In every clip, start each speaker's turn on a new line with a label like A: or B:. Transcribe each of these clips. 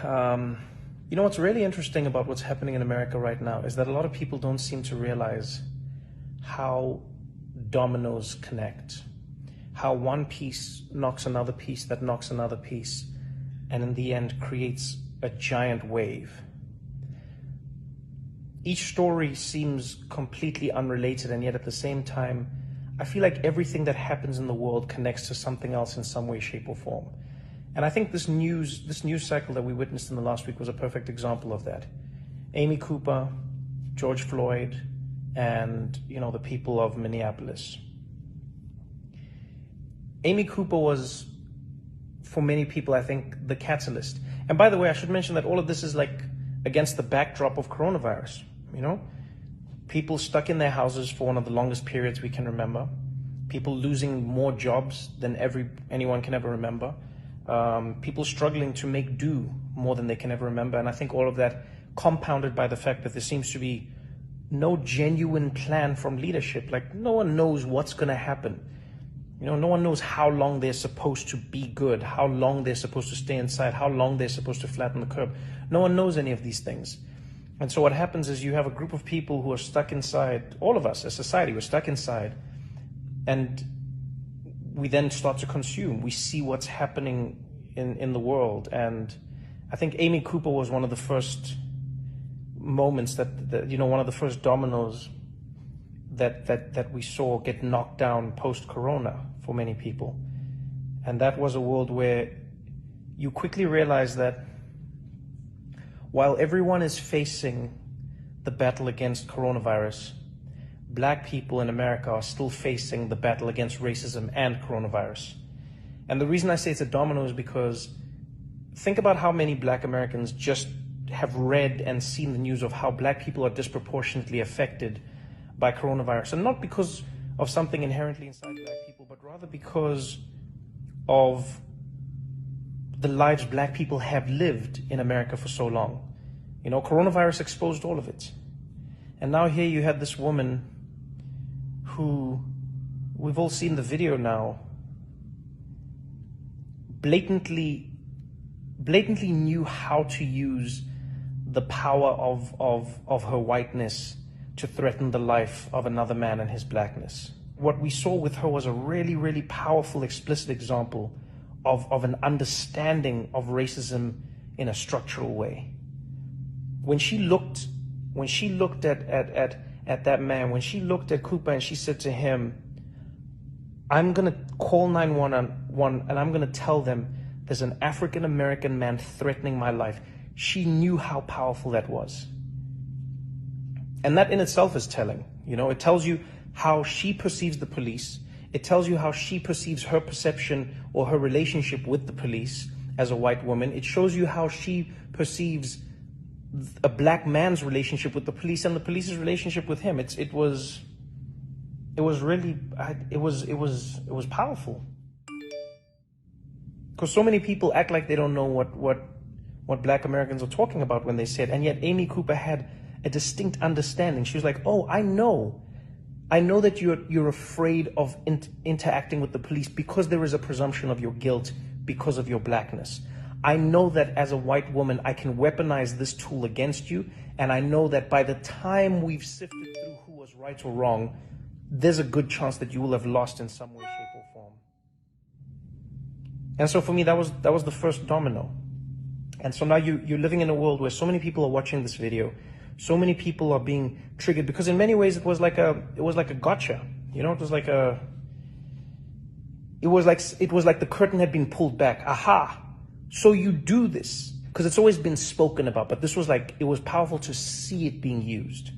A: You know, what's really interesting about what's happening in America right now is that a lot of people don't seem to realize how dominoes connect, how one piece knocks another piece that knocks another piece, and in the end creates a giant wave. Each story seems completely unrelated, and yet at the same time, I feel like everything that happens in the world connects to something else in some way, shape, or form. And I think this news cycle that we witnessed in the last week was a perfect example of that. Amy Cooper, George Floyd, and, the people of Minneapolis. Amy Cooper was, for many people, I think, the catalyst. And by the way, I should mention that all of this is like against the backdrop of coronavirus, People stuck in their houses for one of the longest periods we can remember. People losing more jobs than anyone can ever remember. People struggling to make do more than they can ever remember. And I think all of that compounded by the fact that there seems to be no genuine plan from leadership. Like, no one knows what's going to happen. No one knows how long they're supposed to be good, how long they're supposed to stay inside, how long they're supposed to flatten the curve. No one knows any of these things. And so what happens is you have a group of people who are stuck inside. All of us as society, we're stuck inside. And we then start to consume. We see what's happening in the world. And I think Amy Cooper was one of the first moments that one of the first dominoes that we saw get knocked down post-corona for many people. And that was a world where you quickly realize that while everyone is facing the battle against coronavirus, Black people in America are still facing the battle against racism and coronavirus. And the reason I say it's a domino is because think about how many Black Americans just have read and seen the news of how Black people are disproportionately affected by coronavirus. And not because of something inherently inside Black people, but rather because of the lives Black people have lived in America for so long. Coronavirus exposed all of it. And now here you had this woman who, we've all seen the video now, blatantly knew how to use the power of her whiteness to threaten the life of another man and his Blackness. What we saw with her was a really, really powerful, explicit example of an understanding of racism in a structural way. When she looked at that man, when she looked at Cooper and she said to him, I'm going to call 911 and I'm going to tell them there's an African American man threatening my life. She knew how powerful that was. And that in itself is telling. It tells you how she perceives the police. It tells you how she perceives her perception or her relationship with the police as a white woman. It shows you how she perceives a Black man's relationship with the police and the police's relationship with him. It was powerful. Because so many people act like they don't know what Black Americans are talking about when they say it, and yet Amy Cooper had a distinct understanding. She was like, oh, I know that you're afraid of interacting with the police because there is a presumption of your guilt because of your Blackness. I know that as a white woman, I can weaponize this tool against you. And I know that by the time we've sifted through who was right or wrong, there's a good chance that you will have lost in some way, shape, or form. And so for me, that was the first domino. And so now you're living in a world where so many people are watching this video. So many people are being triggered because in many ways it was like a gotcha. It was like the curtain had been pulled back. Aha. So you do this, because it's always been spoken about, but this was it was powerful to see it being used.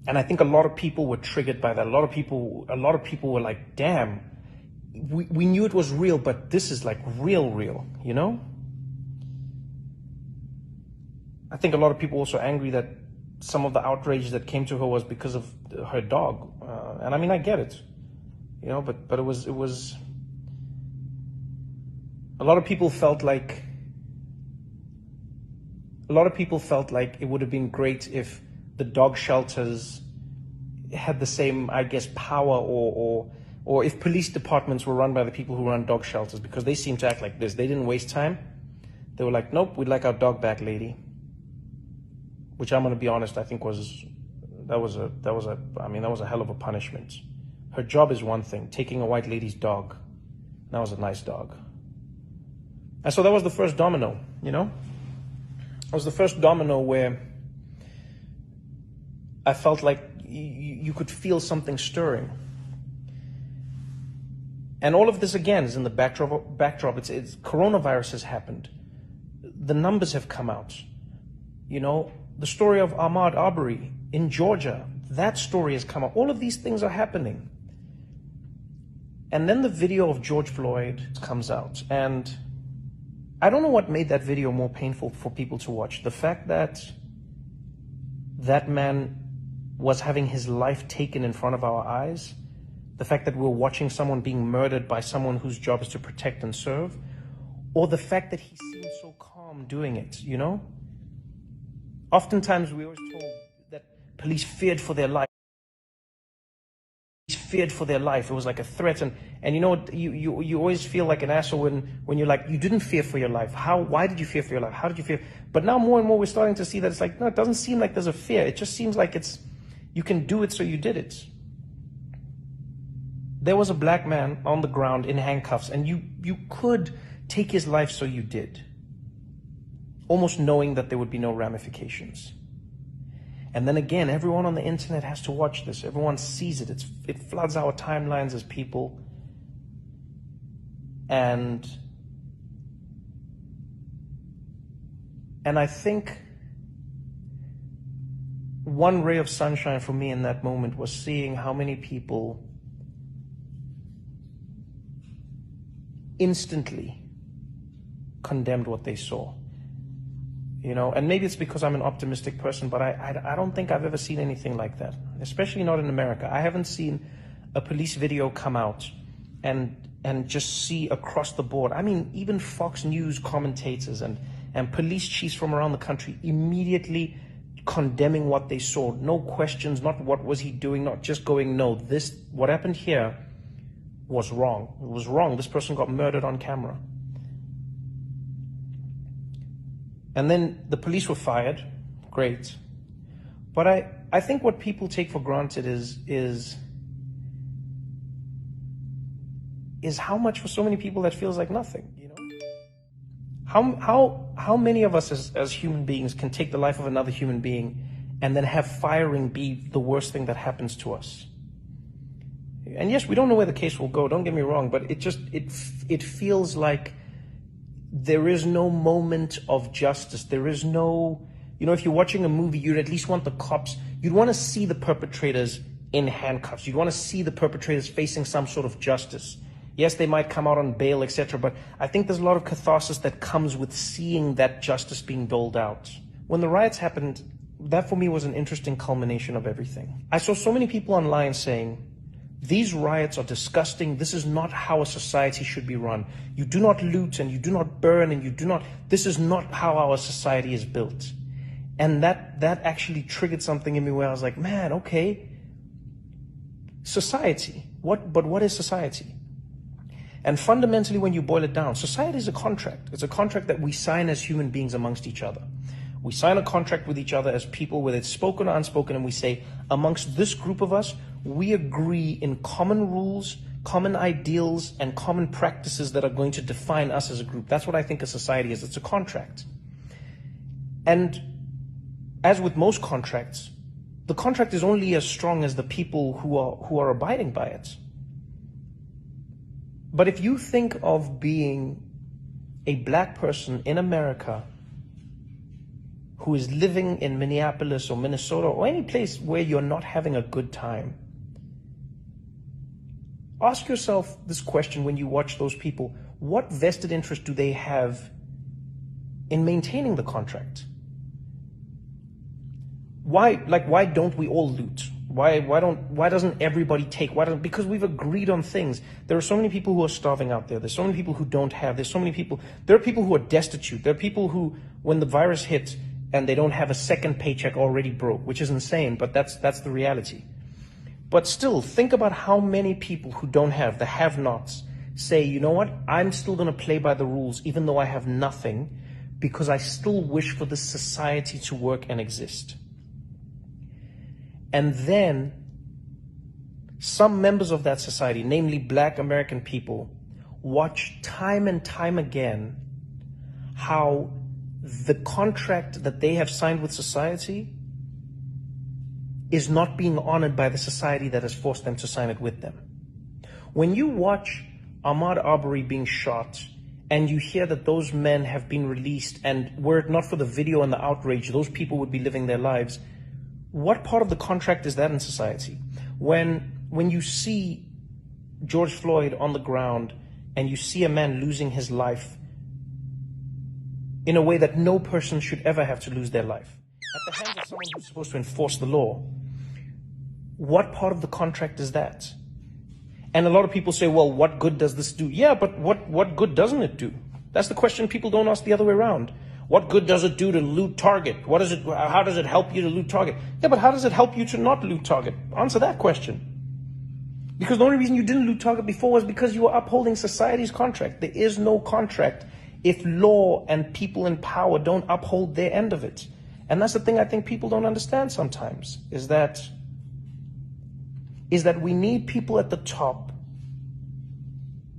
A: And I think a lot of people were triggered by that. A lot of people were like, damn, we knew it was real, but this is like real, I think a lot of people also angry that some of the outrage that came to her was because of her dog. And I mean, I get it, but it was, a lot of people felt like it would have been great if the dog shelters had the same, I guess, power or if police departments were run by the people who run dog shelters, because they seem to act like this. They didn't waste time. They were like, nope, we'd like our dog back, lady. Which I'm going to be honest, I think that was a hell of a punishment. Her job is one thing, taking a white lady's dog. That was a nice dog. And so that was the first domino, you know? It was the first domino where I felt like you could feel something stirring. And all of this, again, is in the backdrop. It's coronavirus has happened. The numbers have come out. You know, the story of Ahmaud Arbery in Georgia, that story has come out. All of these things are happening. And then the video of George Floyd comes out. And I don't know what made that video more painful for people to watch. The fact that that man was having his life taken in front of our eyes, the fact that we're watching someone being murdered by someone whose job is to protect and serve, or the fact that he seemed so calm doing it, you know? Oftentimes we always told that police feared for their life. Feared for their life. It was like a threat. And you know, you always feel like an asshole when you're like, you didn't fear for your life. Why did you fear for your life? How did you fear? But now more and more we're starting to see that it's like, no, it doesn't seem like there's a fear. It just seems like you can do it, so you did it. There was a black man on the ground in handcuffs, and you could take his life, so you did. Almost knowing that there would be no ramifications. And then again, everyone on the internet has to watch this. Everyone sees it. It floods our timelines as people. And I think one ray of sunshine for me in that moment was seeing how many people instantly condemned what they saw. You know, and maybe it's because I'm an optimistic person, but I don't think I've ever seen anything like that, especially not in America. I haven't seen a police video come out and just see across the board. I mean, even Fox News commentators and police chiefs from around the country immediately condemning what they saw. No questions, not what was he doing, not just going, no, what happened here was wrong. It was wrong. This person got murdered on camera. And then the police were fired. Great. But I think what people take for granted is how much for so many people that feels like nothing, you know? How many of us as human beings can take the life of another human being and then have firing be the worst thing that happens to us? And yes, we don't know where the case will go, don't get me wrong, but it feels like there is no moment of justice. There is no, you know, if you're watching a movie, you'd at least want the cops, you'd want to see the perpetrators in handcuffs. You'd want to see the perpetrators facing some sort of justice. Yes, they might come out on bail, etc. But I think there's a lot of catharsis that comes with seeing that justice being doled out. When the riots happened, that for me was an interesting culmination of everything. I saw so many people online saying, these riots are disgusting. This is not how a society should be run. You do not loot and you do not burn and this is not how our society is built. And that actually triggered something in me where I was like, man, okay, society. But what is society? And fundamentally, when you boil it down, society is a contract. It's a contract that we sign as human beings amongst each other. We sign a contract with each other as people, whether it's spoken or unspoken, and we say, amongst this group of us, we agree in common rules, common ideals, and common practices that are going to define us as a group. That's what I think a society is. It's a contract. And as with most contracts, the contract is only as strong as the people who are abiding by it. But if you think of being a black person in America who is living in Minneapolis or Minnesota or any place where you're not having a good time, ask yourself this question when you watch those people. What vested interest do they have in maintaining the contract? Why don't we all loot? Why doesn't everybody take? Because we've agreed on things. There are so many people who are starving out there. There's so many people who don't have. There are people who are destitute. There are people who, when the virus hit and they don't have a second paycheck, already broke, which is insane, but that's the reality. But still, think about how many people who don't have, the have-nots, say, you know what, I'm still going to play by the rules even though I have nothing, because I still wish for this society to work and exist. And then some members of that society, namely Black American people, watch time and time again how the contract that they have signed with society is not being honored by the society that has forced them to sign it with them. When you watch Ahmaud Arbery being shot and you hear that those men have been released, and were it not for the video and the outrage, those people would be living their lives, what part of the contract is that in society? When you see George Floyd on the ground and you see a man losing his life in a way that no person should ever have to lose their life, at the hands of someone who's supposed to enforce the law, what part of the contract is that? And a lot of people say, well, what good does this do? Yeah, but what good doesn't it do? That's the question people don't ask the other way around. What good does it do to loot Target? How does it help you to loot Target? Yeah, but how does it help you to not loot Target? Answer that question. Because the only reason you didn't loot Target before was because you were upholding society's contract. There is no contract if law and people in power don't uphold their end of it. And that's the thing I think people don't understand sometimes, is that we need people at the top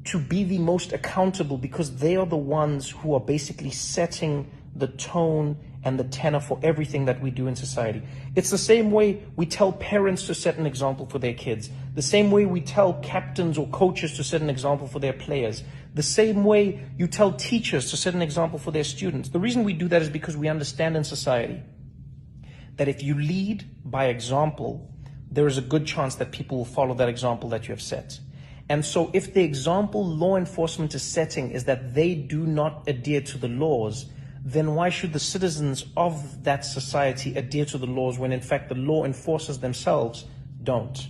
A: to be the most accountable, because they are the ones who are basically setting the tone and the tenor for everything that we do in society. It's the same way we tell parents to set an example for their kids, the same way we tell captains or coaches to set an example for their players, the same way you tell teachers to set an example for their students. The reason we do that is because we understand in society that if you lead by example, there is a good chance that people will follow that example that you have set. And so if the example law enforcement is setting is that they do not adhere to the laws, then why should the citizens of that society adhere to the laws when in fact the law enforcers themselves don't?